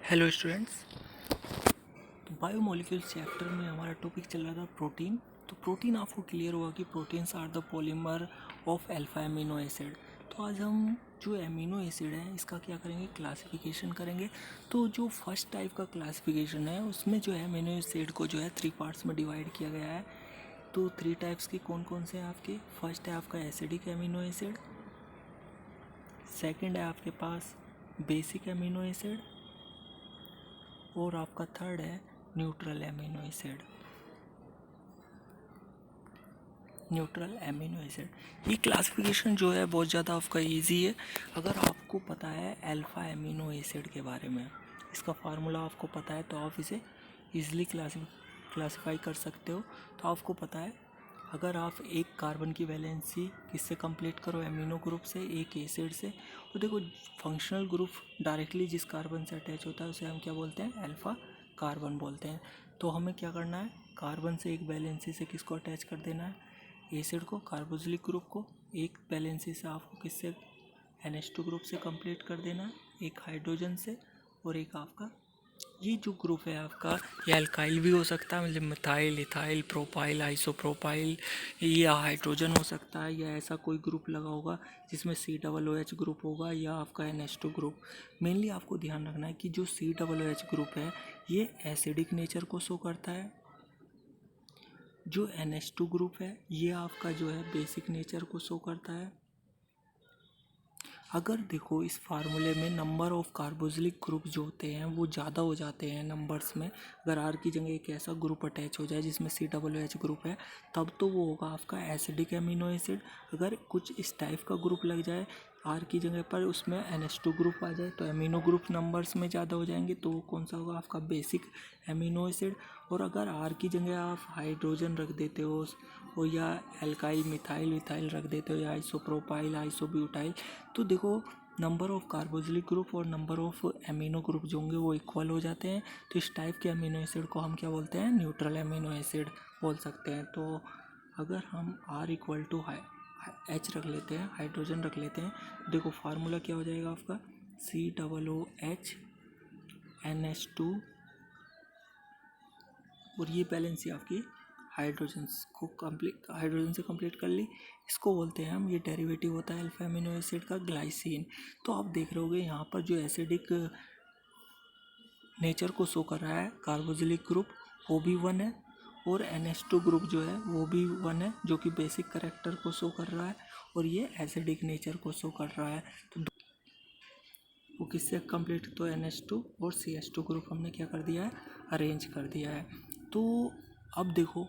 Hello students. तो biomolecules chapter में हमारा टॉपिक चल रहा था प्रोटीन। तो प्रोटीन आपको क्लियर हुआ कि proteins are the polymer of alpha amino acid. तो आज हम जो एमिनो एसिड है इसका क्या करेंगे, क्लासिफिकेशन करेंगे। तो जो फर्स्ट टाइप का क्लासिफिकेशन है उसमें जो है एमिनो एसिड को जो है 3 पार्ट्स में डिवाइड किया गया है। तो 3 टाइप्स की कौन कौन से हैं आपके? फर्स्ट है आपका एसिडिक एमिनो एसिड, सेकेंड है आपके पास बेसिक एमिनो एसिड, और आपका थर्ड है neutral amino acid. Neutral amino acid ये क्लासिफिकेशन जो है बहुत ज़्यादा आपका इजी है। अगर आपको पता है अल्फ़ा एमिनो एसिड के बारे में, इसका फार्मूला आपको पता है तो आप इसे इजीली क्लासिफाई कर सकते हो। तो आपको पता है अगर आप एक कार्बन की वैलेंसी किससे कंप्लीट करो, एमिनो ग्रुप से, एक एसिड से, तो देखो फंक्शनल ग्रुप डायरेक्टली जिस कार्बन से अटैच होता है उसे हम क्या बोलते हैं, अल्फ़ा कार्बन बोलते हैं। तो हमें क्या करना है, कार्बन से एक वैलेंसी से किसको अटैच कर देना है, एसिड को, कार्बोक्सिलिक ग्रुप को। एक वैलेंसी से आपको किससे, NH2 ग्रुप से कंप्लीट कर देना है, एक हाइड्रोजन से, और एक आपका ये जो ग्रुप है आपका ये अल्काइल भी हो सकता है, मतलब मिथाइल, इथाइल, प्रोपाइल, आइसोप्रोपाइल, या हाइड्रोजन हो सकता है, या ऐसा कोई ग्रुप लगा होगा जिसमें COOH ग्रुप होगा, या आपका NH2 ग्रुप। मेनली आपको ध्यान रखना है कि जो COOH ग्रुप है ये एसिडिक नेचर को शो करता है, जो NH2 ग्रुप है ये आपका जो है बेसिक नेचर को शो करता है। अगर देखो इस फार्मूले में नंबर ऑफ कार्बोक्सिलिक ग्रुप जो होते हैं वो ज़्यादा हो जाते हैं नंबर्स में, अगर R की जगह एक ऐसा ग्रुप अटैच हो जाए जिसमें COOH ग्रुप है तब तो वो होगा आपका एसिडिक एमिनो एसिड। अगर कुछ इस टाइप का ग्रुप लग जाए R की जगह पर, उसमें NH2 ग्रुप आ जाए तो एमिनो ग्रुप नंबर्स में ज़्यादा हो जाएंगे, तो वो कौन सा होगा आपका बेसिक एमिनो एसिड। और अगर R की जगह आप हाइड्रोजन रख देते हो और या एल्काइल, मिथाइल विथाइल रख देते हो, या आइसोप्रोपाइल, आइसोब्यूटाइल, तो देखो नंबर ऑफ कार्बोक्सिलिक ग्रुप और नंबर ऑफ एमिनो ग्रुप जो होंगे वो इक्वल हो जाते हैं। तो इस टाइप के एमिनो एसिड को हम क्या बोलते हैं, न्यूट्रल एमिनो एसिड बोल सकते हैं। तो अगर हम R इक्वल टू H रख लेते हैं, हाइड्रोजन रख लेते हैं, देखो फार्मूला क्या हो जाएगा आपका, COOH NH2, और ये बैलेंस आपकी हाइड्रोजन से कंप्लीट कर ली। इसको बोलते हैं हम, ये डेरिवेटिव होता है अल्फा एमिनो एसिड का, ग्लाइसिन। तो आप देख रहे होगे यहाँ पर जो एसिडिक नेचर को शो कर रहा है कार्बोक्सिलिक ग्रुप वो भी 1 है, और NH2 ग्रुप जो है वो भी 1 है, जो कि बेसिक कैरेक्टर को शो कर रहा है, और ये एसिडिक नेचर को शो कर रहा है। तो वो किससे कंप्लीट, तो NH2 और CH2 ग्रुप हमने क्या कर दिया है, अरेंज कर दिया है। तो अब देखो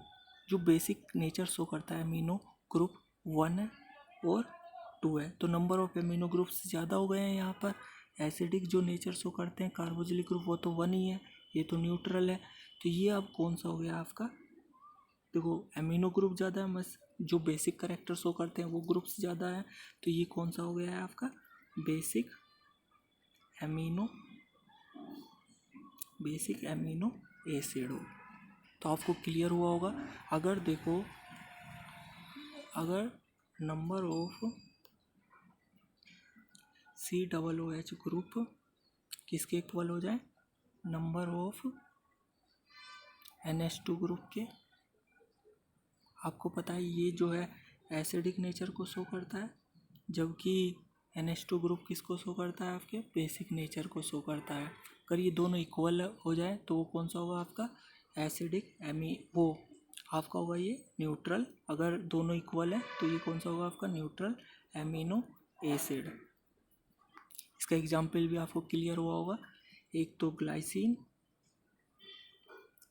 जो बेसिक नेचर शो करता है एमिनो ग्रुप 1 है और 2 है, तो नंबर ऑफ एमिनो ग्रुप्स ज़्यादा हो गए हैं यहाँ पर। एसिडिक जो नेचर शो करते हैं कार्बोक्सिलिक ग्रुप वो तो 1 ही है, ये तो न्यूट्रल है। तो ये अब कौन सा हो गया आपका, देखो एमिनो ग्रुप ज़्यादा है, बस जो बेसिक कैरेक्टर शो करते हैं वो ग्रुप्स ज़्यादा है, तो ये कौन सा हो गया है आपका, बेसिक एमिनो एसिड हो। तो आपको क्लियर हुआ होगा। अगर देखो अगर नंबर ऑफ COOH ग्रुप किसके इक्वल हो जाए, नंबर ऑफ NH2 ग्रुप के, आपको पता है ये जो है एसिडिक नेचर को शो करता है, जबकि NH2 ग्रुप किसको शो करता है, आपके बेसिक नेचर को शो करता है। अगर ये दोनों इक्वल हो जाए तो वो कौन सा होगा आपका, एसिडिक वो आपका होगा ये न्यूट्रल। अगर दोनों इक्वल है तो ये कौन सा होगा आपका, न्यूट्रल एमिनो एसिड। इसका एग्जाम्पल भी आपको क्लियर हुआ होगा। एक तो ग्लाइसिन,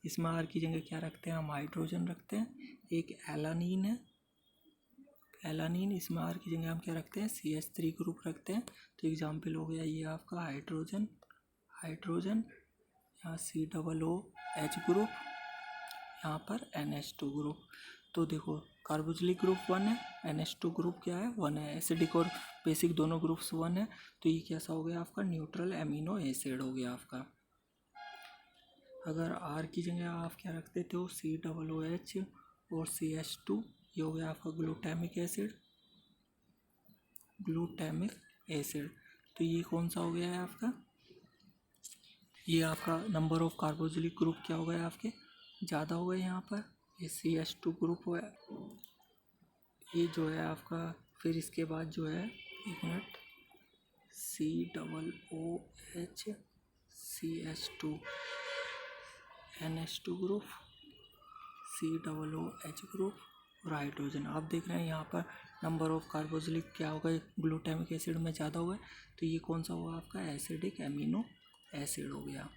इसमें R की जगह क्या रखते हैं हम, हाइड्रोजन रखते हैं। एक एलानीन है, एलानीन, इसमें R की जगह हम क्या रखते हैं, CH3 ग्रुप रखते हैं। तो एग्जाम्पल हो गया ये आपका हाइड्रोजन, यहाँ COOH ग्रुप, यहाँ पर NH2 ग्रुप। तो देखो कार्बोक्सिलिक ग्रुप 1 है, NH2 ग्रुप क्या है, 1 है, एसिडिक और बेसिक दोनों ग्रुप्स 1 है। तो ये कैसा हो गया आपका, न्यूट्रल एमिनो एसिड हो गया आपका। अगर R की जगह आप क्या रखते थे, COOH और CH2, ये हो गया आपका ग्लूटामिक एसिड। तो ये कौन सा हो गया है आपका, ये आपका नंबर ऑफ कार्बोक्सिलिक ग्रुप क्या हो गया आपके ज़्यादा हो गए यहाँ पर, ये CH2 ग्रुप हो गया, ये जो है आपका। फिर इसके बाद जो है एक minute, COOH CH2 NH2 group, COOH group और हाइड्रोजन। आप देख रहे हैं यहाँ पर नंबर ऑफ कार्बोक्सिलिक क्या हो गए ग्लूटामिक एसिड में ज़्यादा हो गए, तो ये कौन सा हुआ आपका एसिडिक एमिनो एसिड हो गया।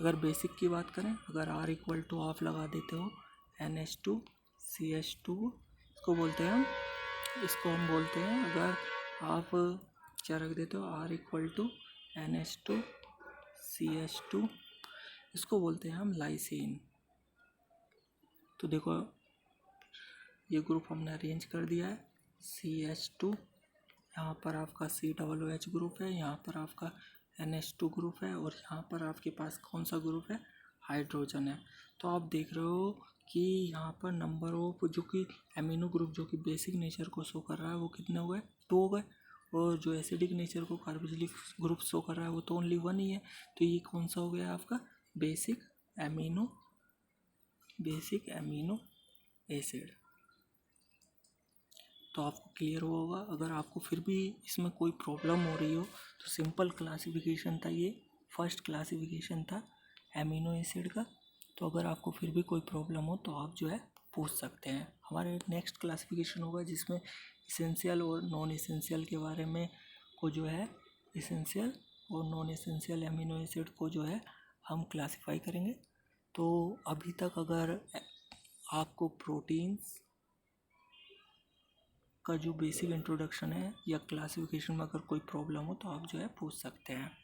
अगर बेसिक की बात करें, अगर R इक्वल टू ऑफ लगा देते हो NH2 CH2, इसको बोलते हैं हम, इसको हम बोलते हैं, अगर आप क्या रख देते हो R equal to NH2 CH2, इसको बोलते हैं हम लाइसिन। तो देखो ये ग्रुप हमने अरेंज कर दिया है, CH2, यहाँ पर आपका COOH ग्रुप है, यहाँ पर आपका NH2 ग्रुप है और यहाँ पर आपके पास कौन सा ग्रुप है, हाइड्रोजन है। तो आप देख रहे हो कि यहाँ पर नंबर ऑफ जो कि एमिनो ग्रुप जो कि बेसिक नेचर को शो कर रहा है वो कितने हो गए, 2 हो गए, और जो एसिडिक नेचर को कार्बोक्सिलिक ग्रुप शो कर रहा है वो तो ओनली 1 ही है। तो ये कौन सा हो गया आपका बेसिक एमिनो एसिड। तो आपको क्लियर हुआ होगा। अगर आपको फिर भी इसमें कोई प्रॉब्लम हो रही हो तो सिंपल क्लासिफिकेशन था, ये फर्स्ट क्लासिफिकेशन था एमिनो एसिड का। तो अगर आपको फिर भी कोई प्रॉब्लम हो तो आप जो है पूछ सकते हैं। हमारे नेक्स्ट क्लासिफिकेशन होगा जिसमें इसेंशियल और नॉन इसेंशियल के बारे में को जो है इसेंशियल और नॉन इसेंशियल एमिनो एसिड को जो है हम क्लासिफाई करेंगे। तो अभी तक अगर आपको प्रोटीन्स का जो बेसिक इंट्रोडक्शन है या क्लासिफिकेशन में अगर कोई प्रॉब्लम हो तो आप जो है पूछ सकते हैं।